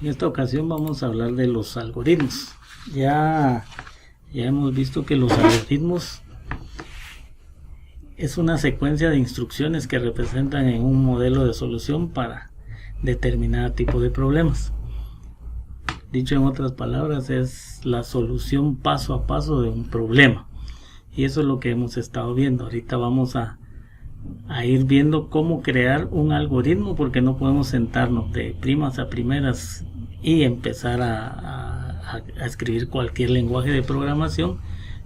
En esta ocasión vamos a hablar de los algoritmos. Ya hemos visto que los algoritmos es una secuencia de instrucciones que representan en un modelo de solución para determinado tipo de problemas. Dicho en otras palabras, es la solución paso a paso de un problema. Y eso es lo que hemos estado viendo. Ahorita vamos a ir viendo cómo crear un algoritmo, porque no podemos sentarnos de primas a primeras y empezar a escribir cualquier lenguaje de programación,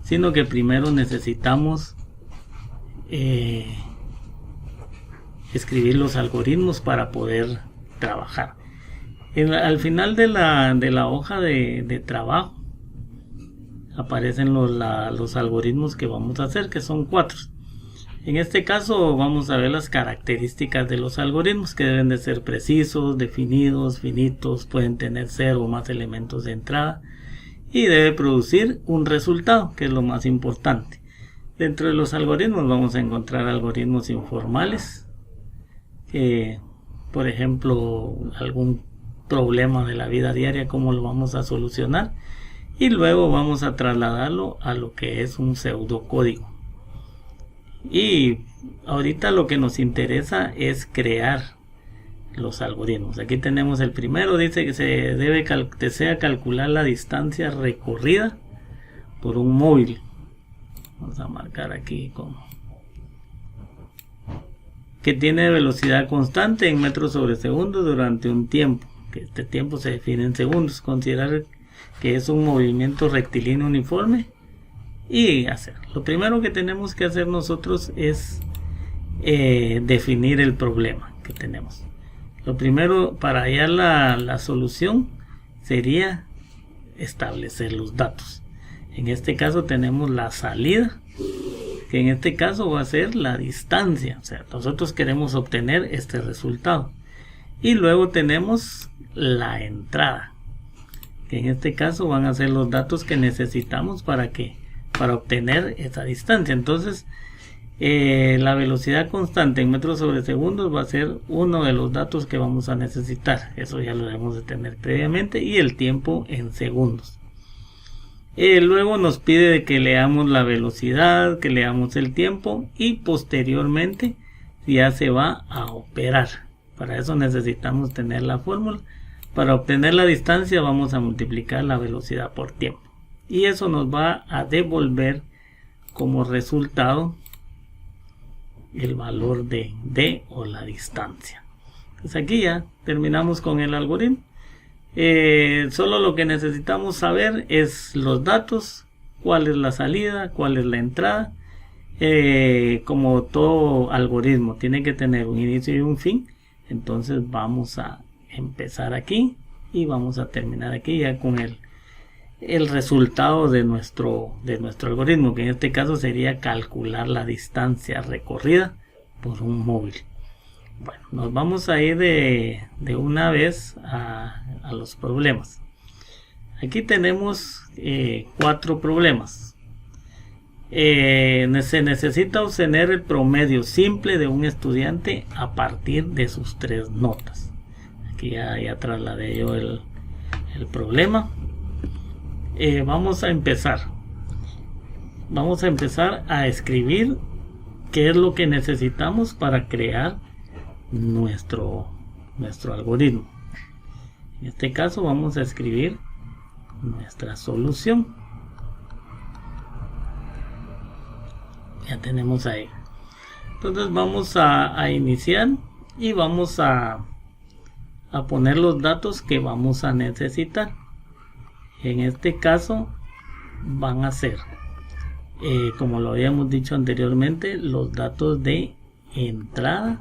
sino que primero necesitamos escribir los algoritmos para poder trabajar. Al final de la hoja de trabajo aparecen los algoritmos que vamos a hacer, que son 4. En este caso vamos a ver las características de los algoritmos, que deben de ser precisos, definidos, finitos, pueden tener 0 o más elementos de entrada y debe producir un resultado, que es lo más importante. Dentro de los algoritmos vamos a encontrar algoritmos informales, que por ejemplo algún problema de la vida diaria, cómo lo vamos a solucionar, y luego vamos a trasladarlo a lo que es un pseudocódigo. Y ahorita lo que nos interesa es crear los algoritmos. Aquí tenemos el primero, dice que se desea calcular la distancia recorrida por un móvil. Vamos a marcar aquí como que tiene velocidad constante en metros sobre segundo durante un tiempo, que este tiempo se define en segundos. Considerar que es un movimiento rectilíneo uniforme y hacer. Lo primero que tenemos que hacer nosotros es definir el problema que tenemos. Lo primero para hallar la solución sería establecer los datos. En este caso tenemos la salida, que en este caso va a ser la distancia. O sea, nosotros queremos obtener este resultado. Y luego tenemos la entrada, que en este caso van a ser los datos que necesitamos para obtener esa distancia. Entonces la velocidad constante en metros sobre segundos va a ser uno de los datos que vamos a necesitar. Eso ya lo debemos de tener previamente. Y el tiempo en segundos. Luego nos pide que leamos la velocidad, que leamos el tiempo, y posteriormente ya se va a operar. Para eso necesitamos tener la fórmula. Para obtener la distancia vamos a multiplicar la velocidad por tiempo. Y eso nos va a devolver como resultado el valor de D, o la distancia. Entonces aquí ya terminamos con el algoritmo. Solo lo que necesitamos saber es los datos, cuál es la salida, cuál es la entrada. Como todo algoritmo tiene que tener un inicio y un fin. Entonces vamos a empezar aquí y vamos a terminar aquí ya con el resultado de nuestro algoritmo, que en este caso sería calcular la distancia recorrida por un móvil. Bueno, nos vamos a ir de una vez a los problemas. Aquí tenemos 4 problemas. Se necesita obtener el promedio simple de un estudiante a partir de sus 3 notas. Aquí ya trasladé yo el problema. Vamos a empezar a escribir qué es lo que necesitamos para crear nuestro algoritmo. En este caso vamos a escribir nuestra solución. Ya tenemos ahí. Entonces vamos a iniciar y vamos a poner los datos que vamos a necesitar. En este caso van a ser, como lo habíamos dicho anteriormente, los datos de entrada,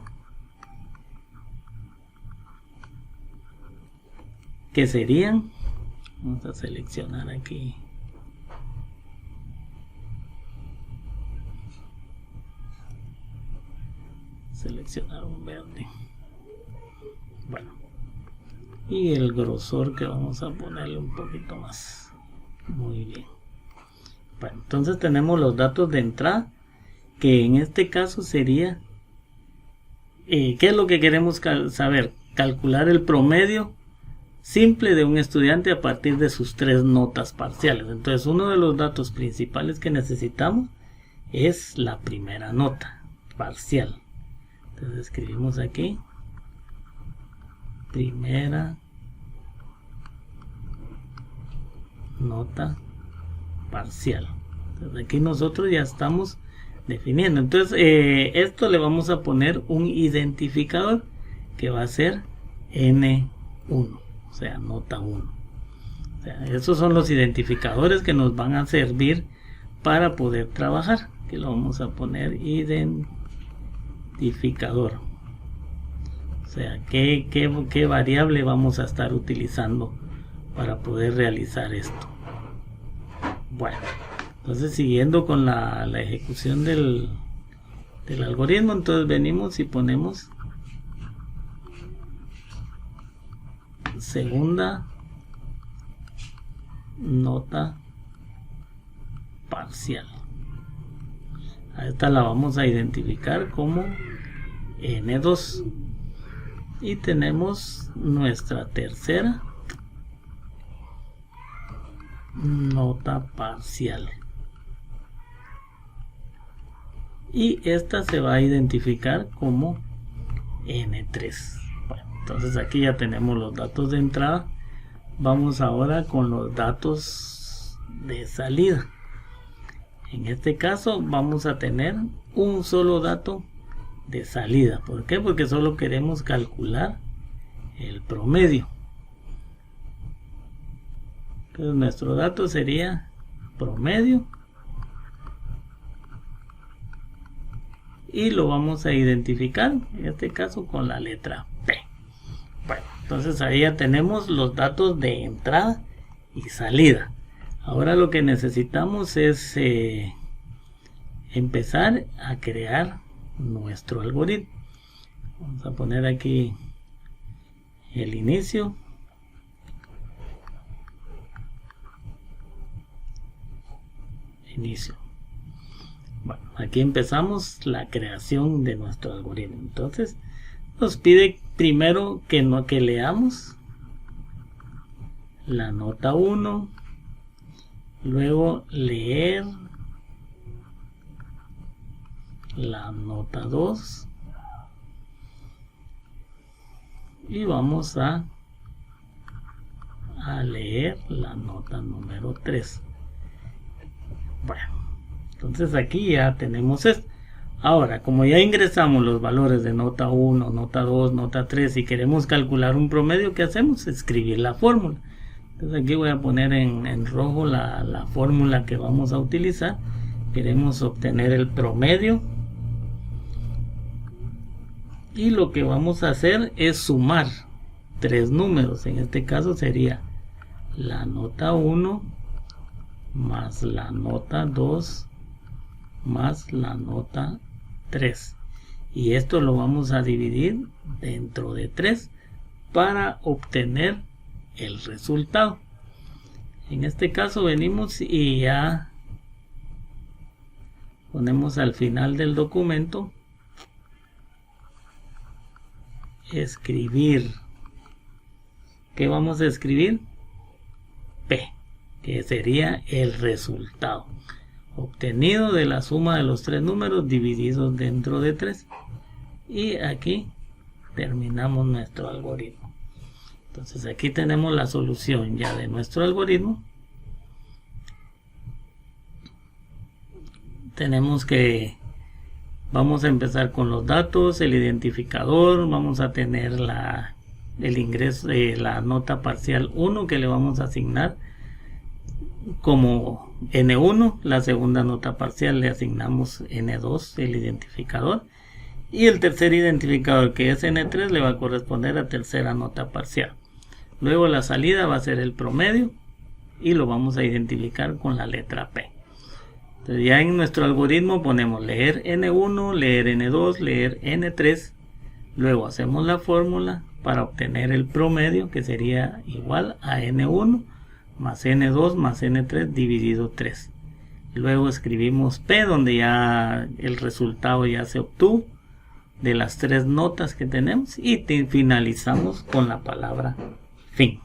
que serían, vamos a seleccionar aquí, seleccionar un verde, bueno, y el grosor que vamos a ponerle un poquito más. Muy bien. Bueno, entonces tenemos los datos de entrada, que en este caso sería ¿qué es lo que queremos saber? Calcular el promedio simple de un estudiante a partir de sus 3 notas parciales. Entonces uno de los datos principales que necesitamos es la primera nota parcial. Entonces escribimos aquí primera nota parcial. Entonces aquí nosotros ya estamos definiendo. Entonces esto le vamos a poner un identificador que va a ser N1, o sea, nota 1. O sea, esos son los identificadores que nos van a servir para poder trabajar. Que lo vamos a poner identificador. O sea, qué variable vamos a estar utilizando para poder realizar esto. Bueno, entonces siguiendo con la ejecución del algoritmo, entonces venimos y ponemos segunda nota parcial. A esta la vamos a identificar como N2 y tenemos nuestra tercera nota parcial y esta se va a identificar como N3. Bueno, entonces aquí ya tenemos los datos de entrada. Vamos ahora con los datos de salida. En este caso vamos a tener un solo dato de salida. ¿Por qué? Porque solo queremos calcular el promedio. Entonces nuestro dato sería promedio y lo vamos a identificar en este caso con la letra P. Bueno, entonces ahí ya tenemos los datos de entrada y salida. Ahora lo que necesitamos es empezar a crear nuestro algoritmo. Vamos a poner aquí el inicio. Bueno, aquí empezamos la creación de nuestro algoritmo. Entonces nos pide primero que leamos la nota 1, luego leer la nota 2 y vamos a leer la nota número 3. Bueno, entonces aquí ya tenemos esto. Ahora, como ya ingresamos los valores de nota 1, nota 2, nota 3 y queremos calcular un promedio, ¿qué hacemos? Escribir la fórmula. Entonces aquí voy a poner en rojo la fórmula que vamos a utilizar. Queremos obtener el promedio y lo que vamos a hacer es sumar 3 números. En este caso sería la nota 1 más la nota 2 más la nota 3, y esto lo vamos a dividir dentro de 3 para obtener el resultado. En este caso venimos y ya ponemos al final del documento escribir. ¿Qué vamos a escribir? P, que sería el resultado obtenido de la suma de los 3 números divididos dentro de 3, y aquí terminamos nuestro algoritmo. Entonces aquí tenemos la solución ya de nuestro algoritmo. Tenemos que vamos a empezar con los datos, el identificador, vamos a tener el ingreso de la nota parcial 1 que le vamos a asignar como N1, la segunda nota parcial le asignamos N2, el identificador, y el tercer identificador, que es N3, le va a corresponder a tercera nota parcial. Luego la salida va a ser el promedio y lo vamos a identificar con la letra P. Entonces ya en nuestro algoritmo ponemos leer N1, leer N2, leer N3, luego hacemos la fórmula para obtener el promedio, que sería igual a N1 más N2 más N3 dividido 3. Luego escribimos P, donde ya el resultado ya se obtuvo de las 3 notas que tenemos, y finalizamos con la palabra fin.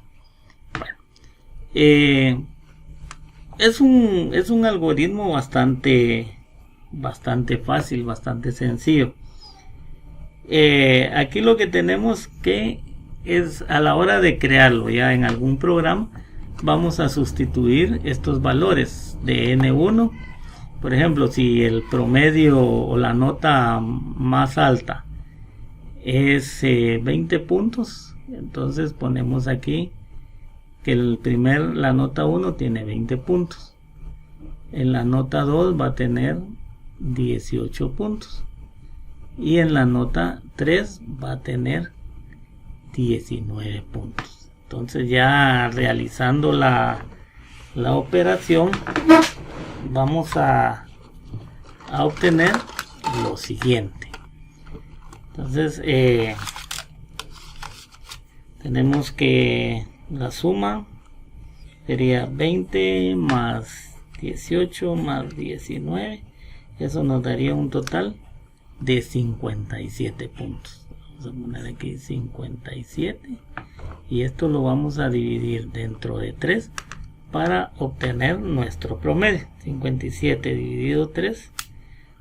Es un algoritmo bastante fácil, bastante sencillo. Aquí lo que tenemos que es, a la hora de crearlo ya en algún programa, vamos a sustituir estos valores de N1. Por ejemplo, si el promedio o la nota más alta es 20 puntos, entonces ponemos aquí que la nota 1 tiene 20 puntos. En la nota 2 va a tener 18 puntos. Y en la nota 3 va a tener 19 puntos. Entonces, ya realizando la operación, vamos a obtener lo siguiente. Entonces, tenemos que la suma sería 20 más 18 más 19. Eso nos daría un total de 57 puntos. Vamos a poner aquí 57 y esto lo vamos a dividir dentro de 3 para obtener nuestro promedio. 57 dividido 3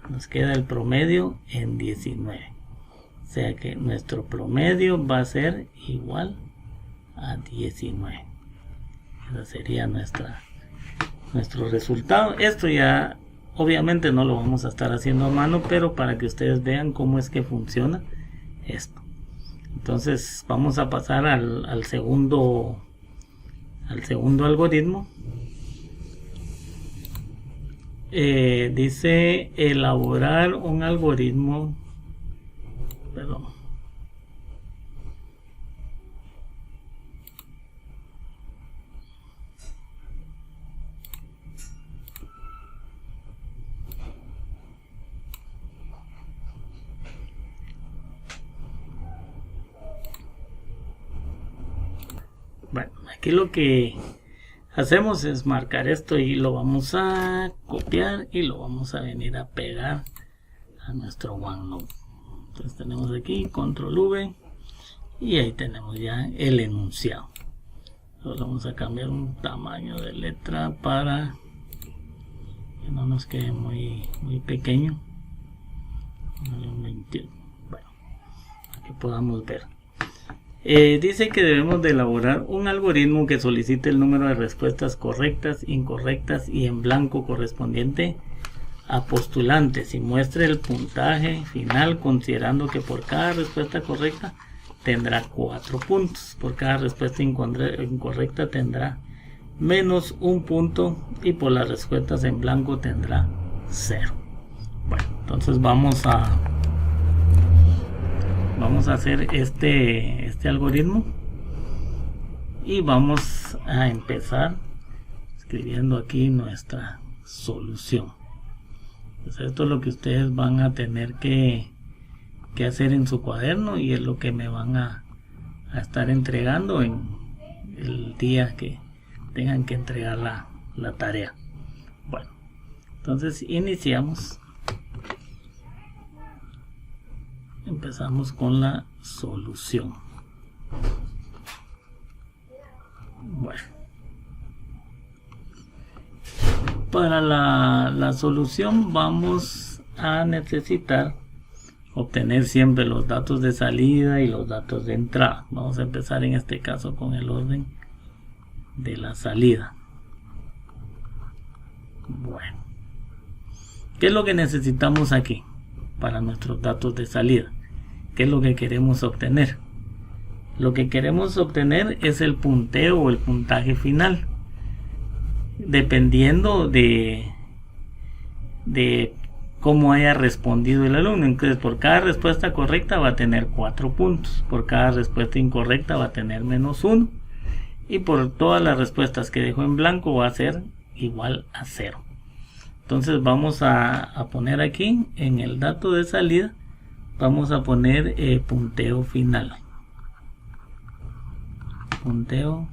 nos queda el promedio en 19, o sea que nuestro promedio va a ser igual a 19. Ese sería nuestro resultado. Esto ya obviamente no lo vamos a estar haciendo a mano, pero para que ustedes vean cómo es que funciona esto. Entonces vamos a pasar al segundo algoritmo. Dice elaborar un algoritmo, perdón. Bueno, aquí lo que hacemos es marcar esto y lo vamos a copiar y lo vamos a venir a pegar a nuestro OneNote. Entonces tenemos aquí control V y ahí tenemos ya el enunciado. Solo vamos a cambiar un tamaño de letra para que no nos quede muy pequeño. Bueno, para que podamos ver. Dice que debemos de elaborar un algoritmo que solicite el número de respuestas correctas, incorrectas y en blanco correspondiente a postulantes y muestre el puntaje final, considerando que por cada respuesta correcta tendrá 4 puntos, por cada respuesta incorrecta tendrá menos 1 punto y por las respuestas en blanco tendrá 0. Bueno, entonces vamos a hacer este algoritmo y vamos a empezar escribiendo aquí nuestra solución. Pues esto es lo que ustedes van a tener que hacer en su cuaderno y es lo que me van a estar entregando en el día que tengan que entregar la tarea. Bueno, entonces iniciamos. Empezamos con la solución. Bueno, para la solución vamos a necesitar obtener siempre los datos de salida y los datos de entrada. Vamos a empezar en este caso con el orden de la salida. Bueno, ¿qué es lo que necesitamos aquí para nuestros datos de salida? ¿Qué es lo que queremos obtener? Lo que queremos obtener es el punteo o el puntaje final, dependiendo de cómo haya respondido el alumno. Entonces, por cada respuesta correcta va a tener 4 puntos, por cada respuesta incorrecta va a tener menos 1 y por todas las respuestas que dejó en blanco va a ser igual a 0. Entonces vamos a poner aquí en el dato de salida, vamos a poner punteo final. Punteo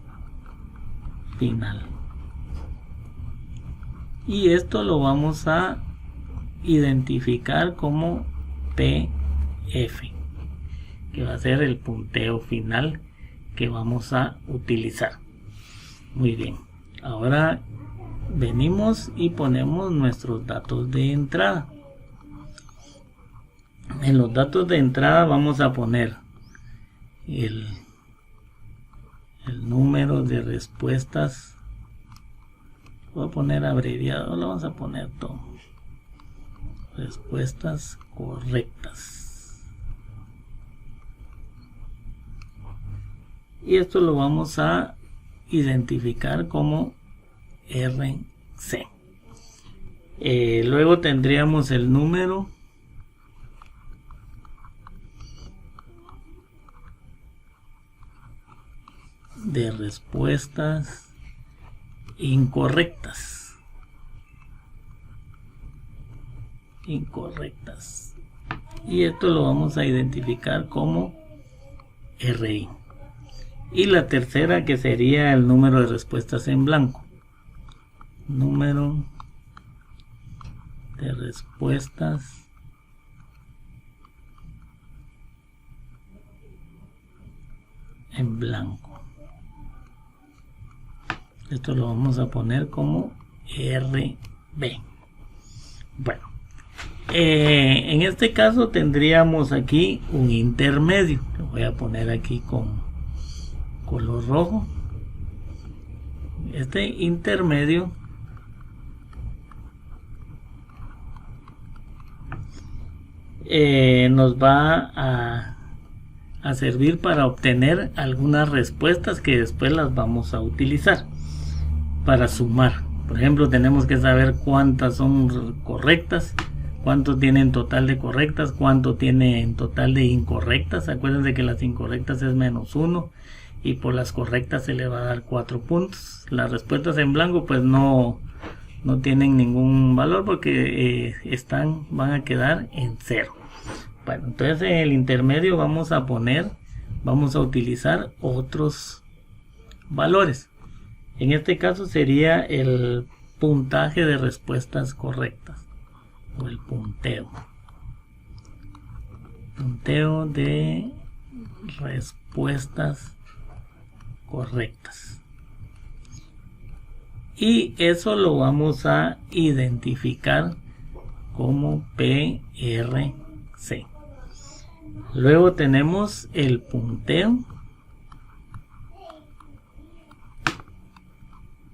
final. Y esto lo vamos a identificar como PF, que va a ser el punteo final que vamos a utilizar. Muy bien. Ahora venimos y ponemos nuestros datos de entrada. En los datos de entrada vamos a poner el número de respuestas. Voy a poner abreviado, lo vamos a poner todo. Respuestas correctas. Y esto lo vamos a identificar como RC. Luego tendríamos el número de respuestas incorrectas. Y esto lo vamos a identificar como RI. Y la tercera, que sería el número de respuestas en blanco. Número de respuestas en blanco. Esto lo vamos a poner como RB. Bueno, en este caso tendríamos aquí un intermedio. Lo voy a poner aquí con color rojo. Este intermedio nos va a servir para obtener algunas respuestas que después las vamos a utilizar para sumar. Por ejemplo, tenemos que saber cuántas son correctas, cuánto tiene en total de correctas, cuánto tiene en total de incorrectas. Acuérdense que las incorrectas es -1 y por las correctas se le va a dar 4 puntos. Las respuestas en blanco pues no tienen ningún valor porque van a quedar en 0. Bueno, entonces en el intermedio vamos a utilizar otros valores. En este caso sería el puntaje de respuestas correctas o el punteo de respuestas correctas, y eso lo vamos a identificar como PRC. Luego tenemos el punteo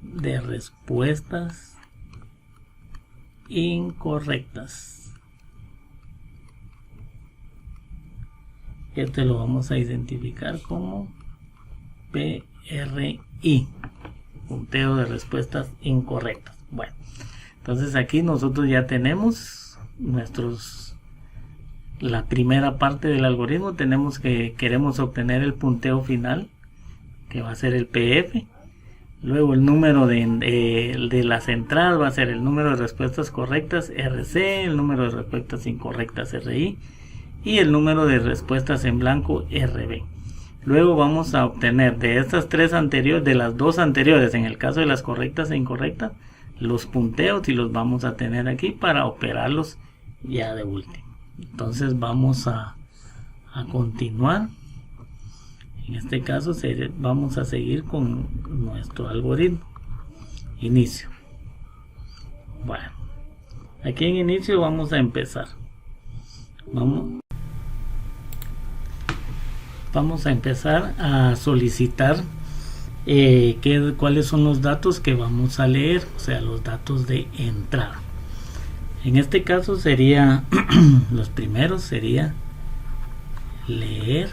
de respuestas incorrectas. Este lo vamos a identificar como PRI, punteo de respuestas incorrectas. Bueno, entonces aquí nosotros ya tenemos la primera parte del algoritmo. Queremos obtener el punteo final, que va a ser el PF. Luego el número de las entradas va a ser el número de respuestas correctas, RC, el número de respuestas incorrectas, RI, y el número de respuestas en blanco, RB. Luego vamos a obtener de estas tres anteriores, de las dos anteriores, en el caso de las correctas e incorrectas, los punteos, y los vamos a tener aquí para operarlos ya de último. Entonces vamos a continuar. En este caso vamos a seguir con nuestro algoritmo. Inicio. Bueno, aquí en inicio vamos a empezar. Vamos a empezar a solicitar cuáles son los datos que vamos a leer, o sea, los datos de entrada. En este caso sería los primeros sería leer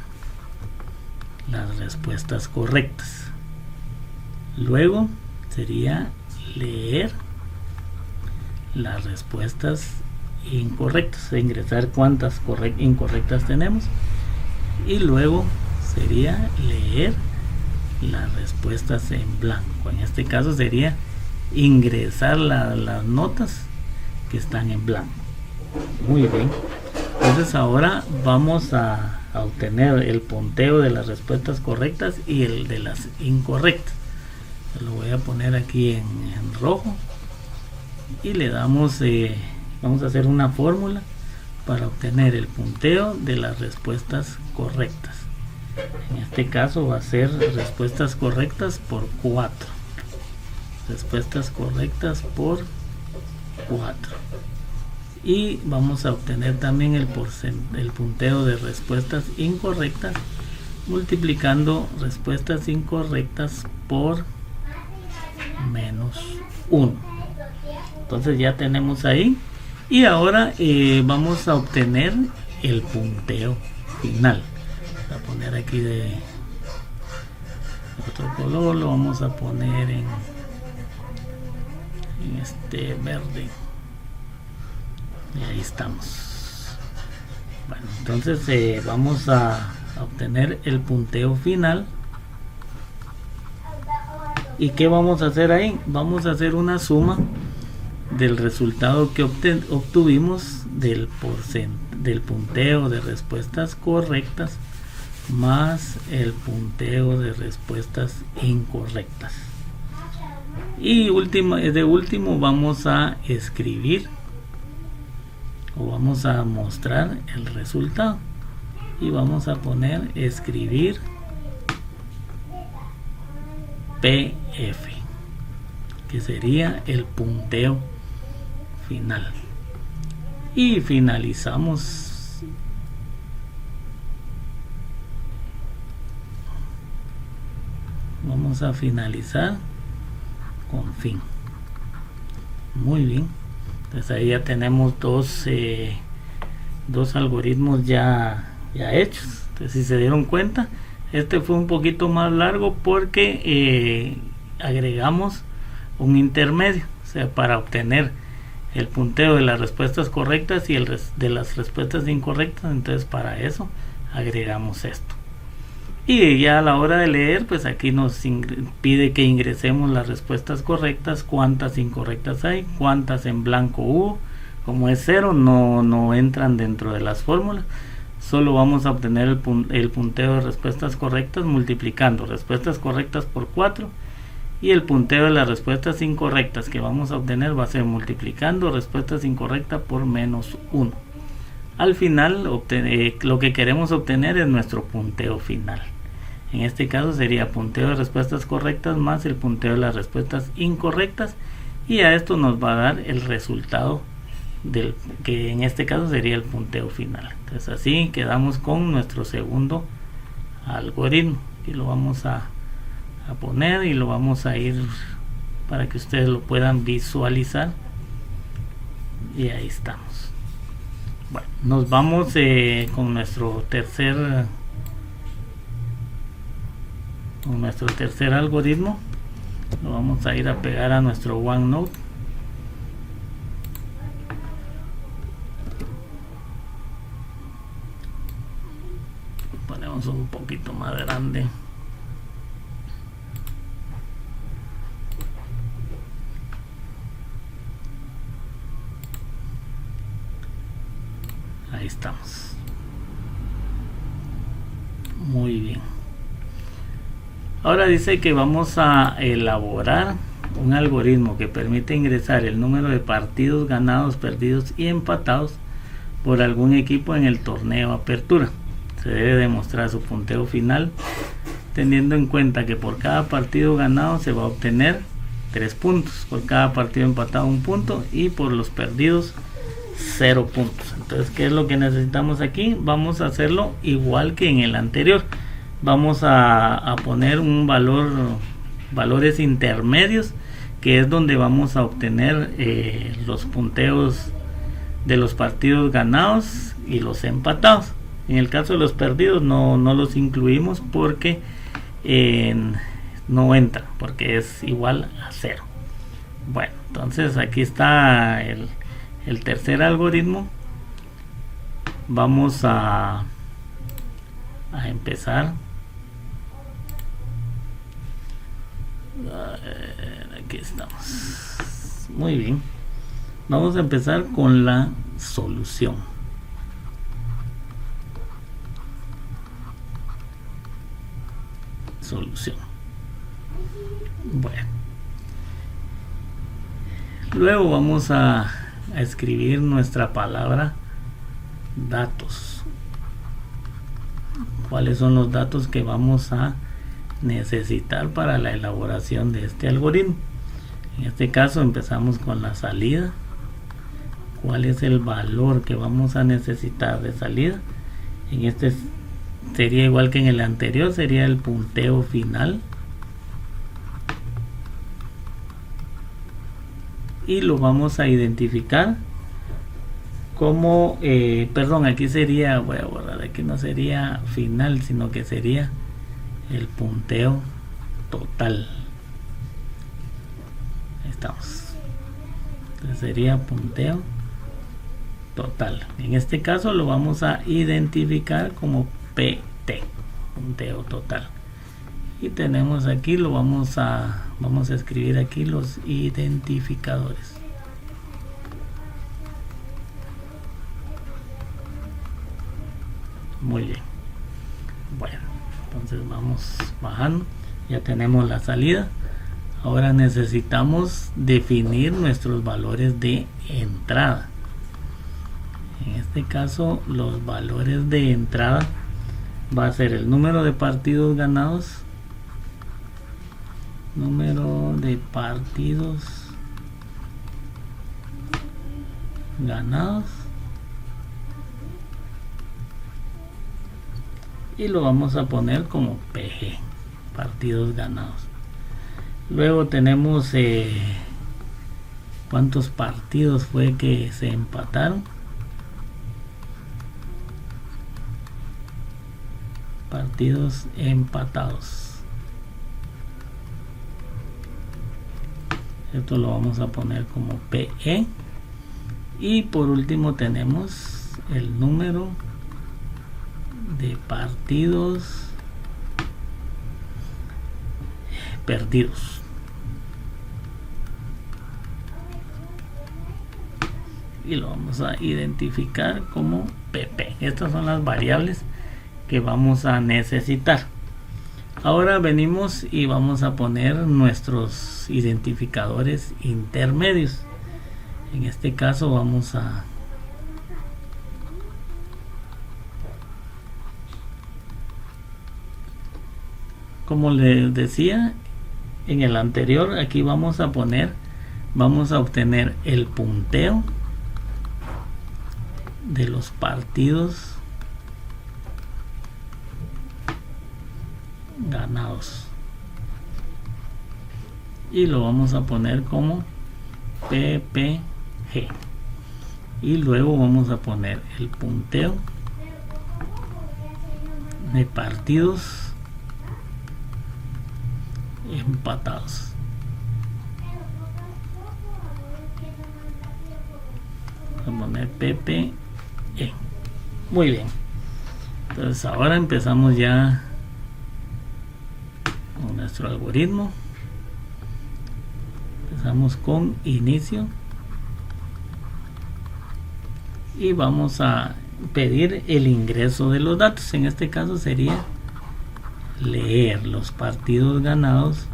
las respuestas correctas. Luego sería leer las respuestas incorrectas, ingresar cuántas incorrectas tenemos, y luego sería leer las respuestas en blanco. En este caso sería ingresar las notas que están en blanco. Muy bien, entonces ahora vamos a obtener el punteo de las respuestas correctas y el de las incorrectas. Lo voy a poner aquí en rojo y le damos vamos a hacer una fórmula para obtener el punteo de las respuestas correctas. En este caso va a ser respuestas correctas por 4. respuestas correctas por 4. Y vamos a obtener también el punteo de respuestas incorrectas multiplicando respuestas incorrectas por -1. Entonces ya tenemos ahí, y ahora vamos a obtener el punteo final. Voy a poner aquí de otro color, lo vamos a poner en este verde, y ahí estamos. Bueno, entonces vamos a obtener el punteo final. ¿Y qué vamos a hacer ahí? Vamos a hacer una suma del resultado que obtuvimos del punteo de respuestas correctas más el punteo de respuestas incorrectas. Y de último vamos a escribir o vamos a mostrar el resultado, y vamos a poner escribir PF, que sería el punteo final. Y finalizamos. Vamos a finalizar con fin. Muy bien. Entonces ahí ya tenemos dos algoritmos ya hechos. Entonces, si se dieron cuenta, este fue un poquito más largo porque agregamos un intermedio, o sea, para obtener el punteo de las respuestas correctas y el de las respuestas incorrectas. Entonces para eso agregamos esto. Y ya a la hora de leer, pues aquí nos pide que ingresemos las respuestas correctas, cuántas incorrectas hay, cuántas en blanco hubo. Como es 0, no entran dentro de las fórmulas. Solo vamos a obtener el punteo de respuestas correctas multiplicando respuestas correctas por 4, y el punteo de las respuestas incorrectas que vamos a obtener va a ser multiplicando respuestas incorrectas por -1. Al final lo que queremos obtener es nuestro punteo final. En este caso sería punteo de respuestas correctas más el punteo de las respuestas incorrectas, y a esto nos va a dar el resultado que en este caso sería el punteo final. Entonces así quedamos con nuestro segundo algoritmo, y lo vamos a poner y lo vamos a ir para que ustedes lo puedan visualizar, y ahí estamos. Bueno, nos vamos con nuestro tercer algoritmo. Lo vamos a ir a pegar a nuestro OneNote. Ponemos un poquito más grande. Ahí estamos. Muy bien. Ahora dice que vamos a elaborar un algoritmo que permite ingresar el número de partidos ganados, perdidos y empatados por algún equipo en el torneo Apertura. Se debe demostrar su punteo final teniendo en cuenta que por cada partido ganado se va a obtener 3 puntos, por cada partido empatado 1 punto, y por los perdidos 0 puntos. Entonces, ¿qué es lo que necesitamos aquí? Vamos a hacerlo igual que en el anterior. Vamos a poner un valores intermedios, que es donde vamos a obtener los punteos de los partidos ganados y los empatados. En el caso de los perdidos no los incluimos porque no entra, porque es igual a 0. Bueno, entonces aquí está el tercer algoritmo. Vamos a empezar. Aquí estamos. Muy bien. Vamos a empezar con la solución. Bueno, luego vamos a escribir nuestra palabra datos. ¿Cuáles son los datos que vamos a necesitar para la elaboración de este algoritmo? En este caso empezamos con la salida. ¿Cuál es el valor que vamos a necesitar de salida? En este sería igual que en el anterior, sería el punteo final. Y lo vamos a identificar como, perdón, aquí sería, voy a borrar, aquí no sería final, sino que sería el punteo total. Ahí estamos. Entonces sería punteo total. En este caso lo vamos a identificar como PT, punteo total. Y tenemos aquí, vamos a escribir aquí los identificadores. Muy bien. Bueno, entonces vamos bajando. Ya tenemos la salida. Ahora necesitamos definir nuestros valores de entrada. En este caso, los valores de entrada va a ser el número de partidos ganados, y lo vamos a poner como PG, partidos ganados. Luego tenemos cuántos partidos fue que se empataron. Partidos empatados. Esto lo vamos a poner como PE. Y por último tenemos el número de partidos perdidos. Y lo vamos a identificar como PP. Estas son las variables que vamos a necesitar. Ahora venimos y vamos a poner nuestros identificadores intermedios. En este caso vamos a como les decía en el anterior, aquí vamos a obtener el punteo de los partidos ganados y lo vamos a poner como PPG, y luego vamos a poner el punteo de partidos empatados. Vamos a poner PPE. Muy bien, entonces ahora empezamos ya con nuestro algoritmo. Empezamos con inicio y vamos a pedir el ingreso de los datos. En este caso sería leer los partidos ganados,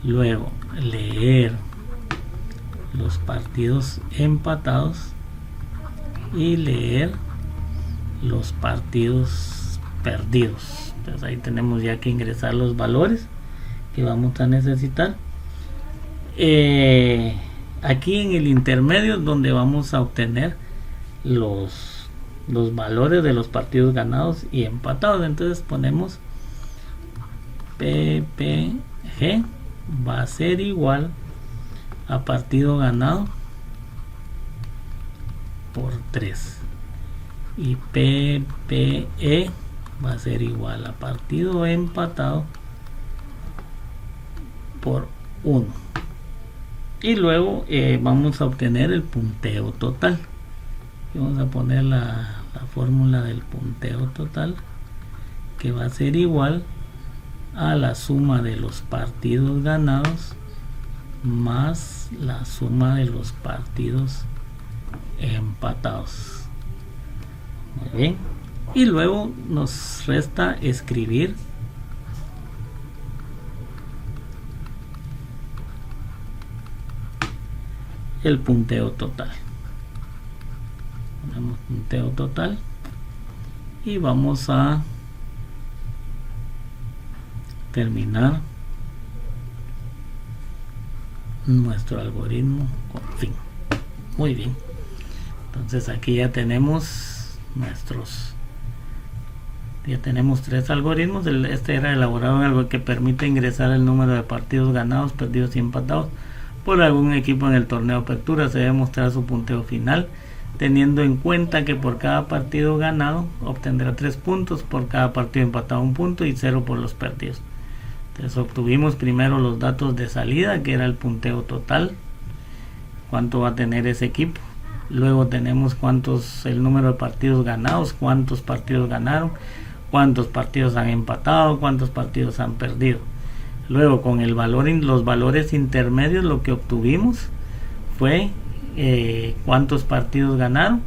luego leer los partidos empatados y leer los partidos perdidos. Entonces ahí tenemos ya que ingresar los valores que vamos a necesitar. Aquí en el intermedio es donde vamos a obtener los valores de los partidos ganados y empatados. Entonces ponemos PPG va a ser igual a partido ganado por 3 y PPE va a ser igual a partido empatado por 1, y luego vamos a obtener el punteo total. Y vamos a poner la fórmula del punteo total, que va a ser igual a la suma de los partidos ganados más la suma de los partidos empatados. Muy bien, y luego nos resta escribir el punteo total. Ponemos punteo total y vamos a terminar nuestro algoritmo con fin. Muy bien, entonces aquí ya tenemos tres algoritmos. Este era elaborado en algo que permite ingresar el número de partidos ganados, perdidos y empatados por algún equipo en el torneo Apertura. Se debe mostrar su punteo final, teniendo en cuenta que por cada partido ganado obtendrá 3 puntos, por cada partido empatado 1 punto y 0 por los perdidos. Entonces obtuvimos primero los datos de salida, que era el punteo total, cuánto va a tener ese equipo. Luego tenemos el número de partidos ganados, cuántos partidos ganaron, cuántos partidos han empatado, cuántos partidos han perdido. Luego con los valores intermedios, lo que obtuvimos fue cuántos partidos ganaron,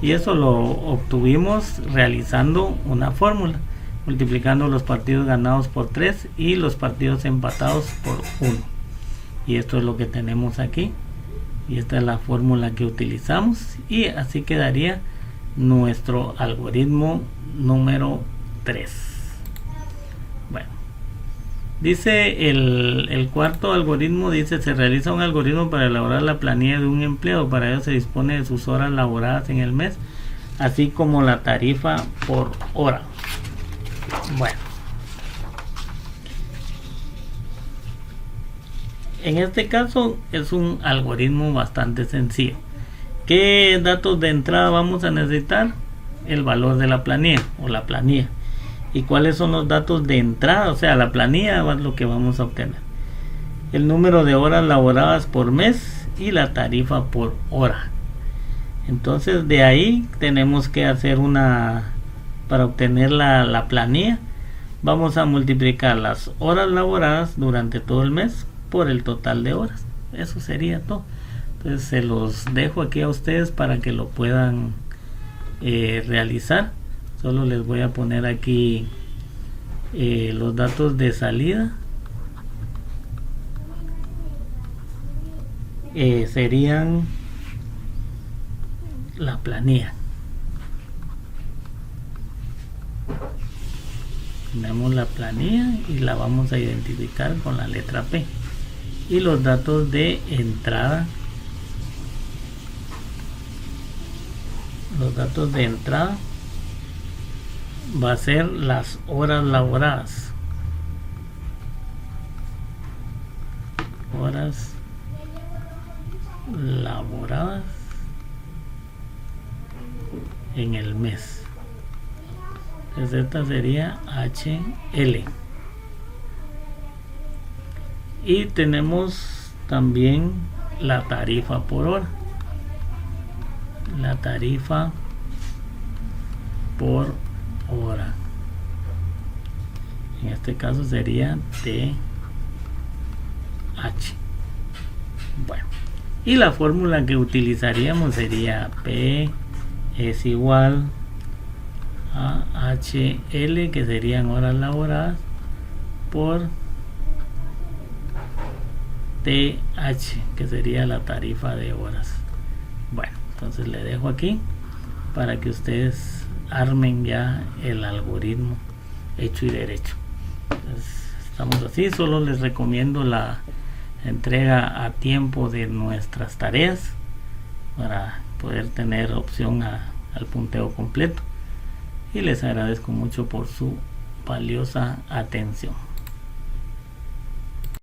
y eso lo obtuvimos realizando una fórmula, multiplicando los partidos ganados por 3 y los partidos empatados por 1, y esto es lo que tenemos aquí, y esta es la fórmula que utilizamos, y así quedaría nuestro algoritmo número 3. Bueno, dice el cuarto algoritmo, dice: se realiza un algoritmo para elaborar la planilla de un empleado. Para ello se dispone de sus horas laboradas en el mes, así como la tarifa por hora. Bueno, en este caso es un algoritmo bastante sencillo. ¿Qué datos de entrada vamos a necesitar? El valor de la planilla o la planilla. ¿Y cuáles son los datos de entrada? O sea, la planilla es lo que vamos a obtener. El número de horas laboradas por mes y la tarifa por hora. Entonces de ahí tenemos que hacer para obtener la planilla, vamos a multiplicar las horas laboradas durante todo el mes por el total de horas. Eso sería todo. Entonces se los dejo aquí a ustedes para que lo puedan realizar. Solo les voy a poner aquí los datos de salida. Serían la planilla. Tenemos la planilla y la vamos a identificar con la letra P. Y los datos de entrada. Los datos de entrada va a ser las horas laboradas. Horas laboradas en el mes. Entonces esta sería HL. Y tenemos también la tarifa por hora. La tarifa por hora. En este caso sería TH. Bueno, y la fórmula que utilizaríamos sería P es igual a HL, que serían horas laboradas, por TH, que sería la tarifa de horas. Bueno, entonces le dejo aquí para que ustedes armen ya el algoritmo hecho y derecho. Entonces, estamos así. Solo les recomiendo la entrega a tiempo de nuestras tareas para poder tener opción al punteo completo, y les agradezco mucho por su valiosa atención.